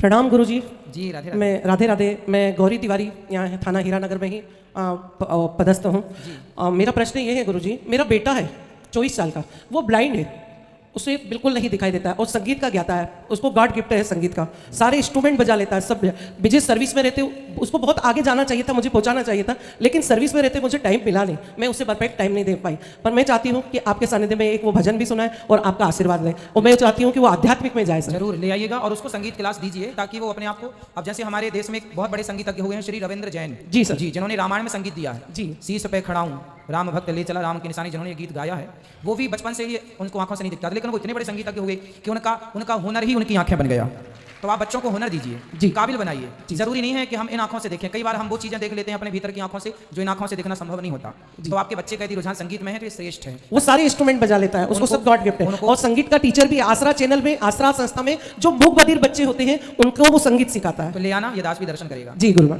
प्रणाम गुरुजी। जी राधे राधे। मैं राधे राधे, मैं गौरी तिवारी, यहाँ थाना हीरानगर में ही पदस्थ हूँ। मेरा प्रश्न ये है गुरुजी, मेरा बेटा है 24 साल का, वो ब्लाइंड है, उसे बिल्कुल नहीं दिखाई देता है और संगीत का ज्ञाता है, उसको गॉड गिफ्ट है संगीत का, सारे इंस्ट्रूमेंट बजा लेता है सब। बिजनेस सर्विस में रहते उसको बहुत आगे जाना चाहिए था, मुझे पहुंचाना चाहिए था, लेकिन सर्विस में रहते मुझे टाइम मिला नहीं, मैं उसे परफेक्ट टाइम नहीं दे पाई। पर मैं चाहती हूँ कि आपके सानिध्य में एक वो भजन भी सुनाए और आपका आशीर्वाद लें, और मैं चाहती हूँ कि वो आध्यात्मिक में जाए। जरूर ले आइएगा और उसको संगीत क्लास दीजिए ताकि वो अपने आप को, अब जैसे हमारे देश में एक बहुत बड़े संगीतज्ञ हुए हैं श्री रविंद्र जैन जी सर, जी, जिन्होंने रामायण में संगीत दिया है। जी, शीश पे खड़ा हूँ राम भक्त ले चला राम की निशानी, जिन्होंने ये गीत गाया है, वो भी बचपन से ही उनको आंखों से नहीं दिखता था, लेकिन वो इतने बड़े संगीतज्ञ हुए कि उनका हुनर ही उनकी आंखें बन गया। तो आप बच्चों को हुनर दीजिए जी, काबिल बनाइए। जरूरी नहीं है कि हम इन आंखों से देखें, कई बार हम वो चीजें देख लेते हैं अपने भीतर की आंखों से जो इन आंखों से देखना संभव नहीं होता। तो आपके बच्चे का यदि रुझान संगीत में है तो ये श्रेष्ठ है, वो सारे इंस्ट्रूमेंट बजा लेता है, उसको सब गॉड गिफ्ट है। और संगीत का टीचर भी आसरा चैनल में, आसरा संस्था में जो मूक बधिर बच्चे होते हैं उनको वो संगीत सिखाता है। तो ले आना, ये दास भी दर्शन करेगा। जी गुरुवार।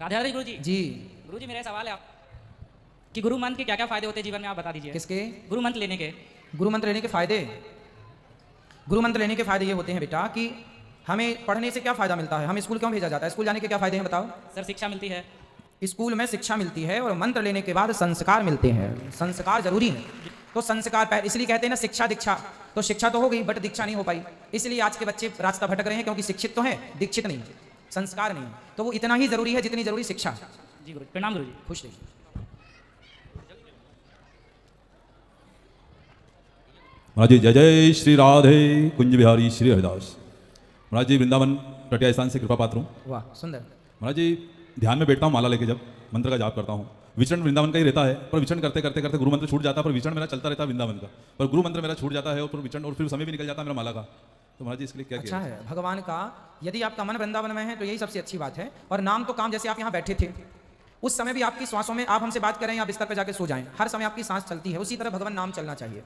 राधे राधे गुरु जी। गुरु जी, मेरा सवाल है आप कि गुरु मंत्र के क्या क्या फायदे होते हैं जीवन में, आप बता दीजिए। किसके? गुरु मंत्र लेने के। गुरु मंत्र लेने के फायदे, गुरु मंत्र लेने के फायदे ये होते हैं बेटा कि हमें पढ़ने से क्या फायदा मिलता है, हमें स्कूल क्यों भेजा जाता है, स्कूल जाने के क्या फायदे हैं बताओ। सर शिक्षा मिलती है, स्कूल में शिक्षा मिलती है और मंत्र लेने के बाद संस्कार मिलते हैं, संस्कार जरूरी है। तो संस्कार इसलिए कहते हैं ना शिक्षा दीक्षा, तो शिक्षा तो हो गई बट दीक्षा नहीं हो पाई, इसलिए आज के बच्चे रास्ता भटक रहे हैं, क्योंकि शिक्षित तो हैं दीक्षित नहीं, संस्कार नहीं। तो वो इतना ही जरूरी है जितनी जरूरी शिक्षा। जी गुरु, प्रणाम गुरु जी। खुश रहिए। महाराज जी जय जय श्री राधे कुंज बिहारी श्री हरिदास। महाराज जी वृंदावन टटिया स्थान से कृपा पात्र हूँ। वाह सुंदर। महाराज जी ध्यान में बैठता हूँ माला लेके, जब मंत्र का जाप करता हूँ, विचरण वृंदावन का ही रहता है, पर विचरण करते करते करते गुरु मंत्र छूट जाता है, पर विचरण मेरा चलता रहता है वृंदावन का, पर गुरु मंत्र मेरा छूट जाता है और विचरण, और फिर समय भी निकल जाता है मेरा माला का। तो महाराज जी इसके लिए क्या अच्छा है भगवान का, यदि आपका मन वृंदावन में है तो यही सबसे अच्छी बात है। और नाम तो काम, जैसे आप यहाँ बैठे थे उस समय भी आपकी श्वासों में, आप हमसे बात करें या बिस्तर पर जाकर सो जाएं, हर समय आपकी सांस चलती है, उसी तरह भगवान नाम चलना चाहिए,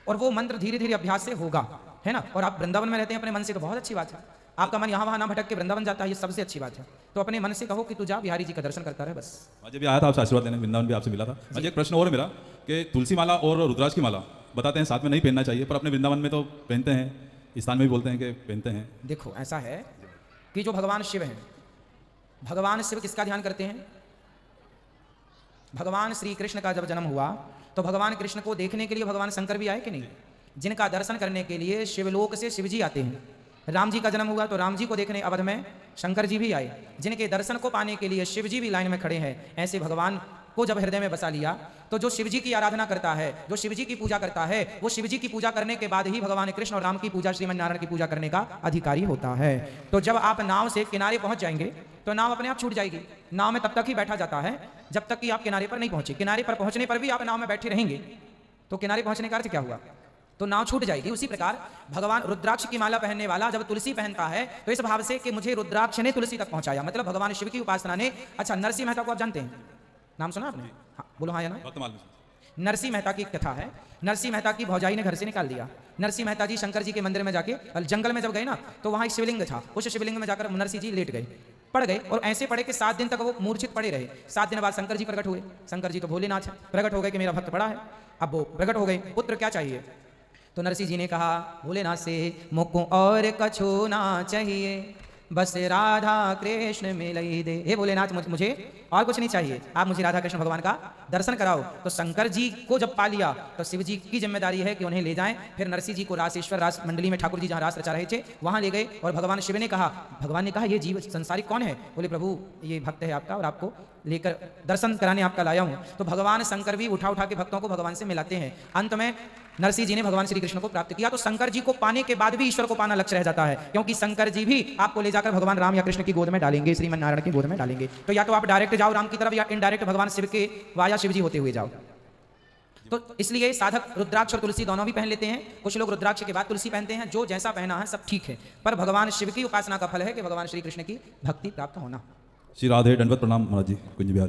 और वो मंत्र धीरे धीरे अभ्यास से होगा, है ना। और आप वृंदावन में रहते हैं अपने मन से, तो बहुत अच्छी बात है, आपका मन यहाँ वहाँ ना भटक के वृंदावन जाता है, ये सबसे अच्छी बात है। तो अपने मन से कहो कि तू जा बिहारी जी का दर्शन करता रहे बस। मुझे भी आया था आपसे आशीर्वाद लेने, वृंदावन भी आपसे मिला था। मुझे एक प्रश्न और है मेरा कि तुलसी माला और रुद्राक्ष की माला बताते हैं साथ में नहीं पहनना चाहिए, पर अपने वृंदावन में तो पहनते हैं, इस स्थान में भी बोलते हैं कि पहनते हैं। देखो ऐसा है कि जो भगवान शिव हैं, भगवान शिव किसका ध्यान करते हैं? भगवान श्री कृष्ण का जब जन्म हुआ तो भगवान कृष्ण को देखने के लिए भगवान शंकर भी आए कि नहीं, जिनका दर्शन करने के लिए शिवलोक से शिव जी आते हैं। राम जी का जन्म हुआ तो राम जी को देखने अवध में शंकर जी भी आए, जिनके दर्शन को पाने के लिए शिव जी भी लाइन में खड़े हैं। ऐसे भगवान को जब हृदय में बसा लिया तो जो शिव जी की आराधना करता है, जो शिव जी की पूजा करता है, वो शिव जी की पूजा करने के बाद ही भगवान कृष्ण और राम की पूजा, श्रीमन नारायण की पूजा करने का अधिकारी होता है। तो जब आप नाव से किनारे पहुंच जाएंगे तो नाव अपने आप छूट जाएगी। नाव में तब तक ही बैठा जाता है जब तक कि आप किनारे पर नहीं पहुंचे, किनारे पर पहुंचने पर भी आप नाव में बैठे रहेंगे तो किनारे पहुंचने का अर्थ क्या हुआ, तो नाव छूट जाएगी। उसी प्रकार भगवान रुद्राक्ष की माला पहनने वाला जब तुलसी पहनता है तो इस भाव से कि मुझे रुद्राक्ष ने तुलसी तक पहुंचाया, मतलब भगवान शिव की उपासना ने। अच्छा, नरसिंह मेहता को आप जानते हैं, नाम सुना आपने? हाँ बोलो हाँ या ना। नरसिंह मेहता की कथा है। नरसिंह मेहता की भौजाई ने घर से निकाल दिया। नरसिंह मेहता जी शंकर जी के मंदिर में जाके जंगल में जब गए ना तो वहां एक शिवलिंग था, उस शिवलिंग में जाकर नरसिंह जी लेट गए, पड़ गए, और ऐसे पड़े कि 7 दिन तक वो मूर्छित पड़े रहे। 7 दिन बाद शंकर जी प्रकट हुए। शंकर जी तो भोलेनाथ है, प्रकट हो गए कि मेरा भक्त पड़ा है। अब वो प्रकट हो गए, पुत्र क्या चाहिए, तो नरसिंह जी ने कहा भोलेनाथ से मुझको और कछु ना चाहिए, बस राधा कृष्ण मिलई दे। हे भोलेनाथ मुझे और कुछ नहीं चाहिए, आप मुझे राधा कृष्ण भगवान का दर्शन कराओ। तो शंकर जी को जब पा लिया तो शिव जी की जिम्मेदारी है कि उन्हें ले जाएं। फिर नरसिंह जी को रासेश्वर रास मंडली में ठाकुर जी जहाँ रास रचा रहे थे वहां ले गए, और भगवान शिव ने कहा, भगवान ने कहा ये जीव संसारिक कौन है? बोले प्रभु ये भक्त है आपका और आपको लेकर दर्शन कराने आपका लाया हूं। तो भगवान शंकर भी उठा उठा के भक्तों को भगवान से मिलाते हैं। अंत में नरसिंह जी ने भगवान श्री कृष्ण को प्राप्त किया। तो शंकर जी को पाने के बाद भी ईश्वर को पाना लक्ष्य रह जाता है, क्योंकि शंकर जी भी आपको ले जाकर भगवान राम या कृष्ण की गोद में डालेंगे, श्रीमन नारायण की गोद में डालेंगे। तो या तो आप डायरेक्ट जाओ राम की तरफ या इनडायरेक्ट भगवान शिव के वाया शिव जी होते हुए जाओ। तो इसलिए साधक रुद्राक्ष और तुलसी दोनों भी पहन लेते हैं। कुछ लोग रुद्राक्ष के बाद तुलसी पहनते हैं, जो जैसा पहना है सब ठीक है, पर भगवान शिव की उपासना का फल है कि भगवान श्री कृष्ण की भक्ति प्राप्त होना। श्री राधे दंडवत प्रणाम महाराज जी कुंज बिहारी।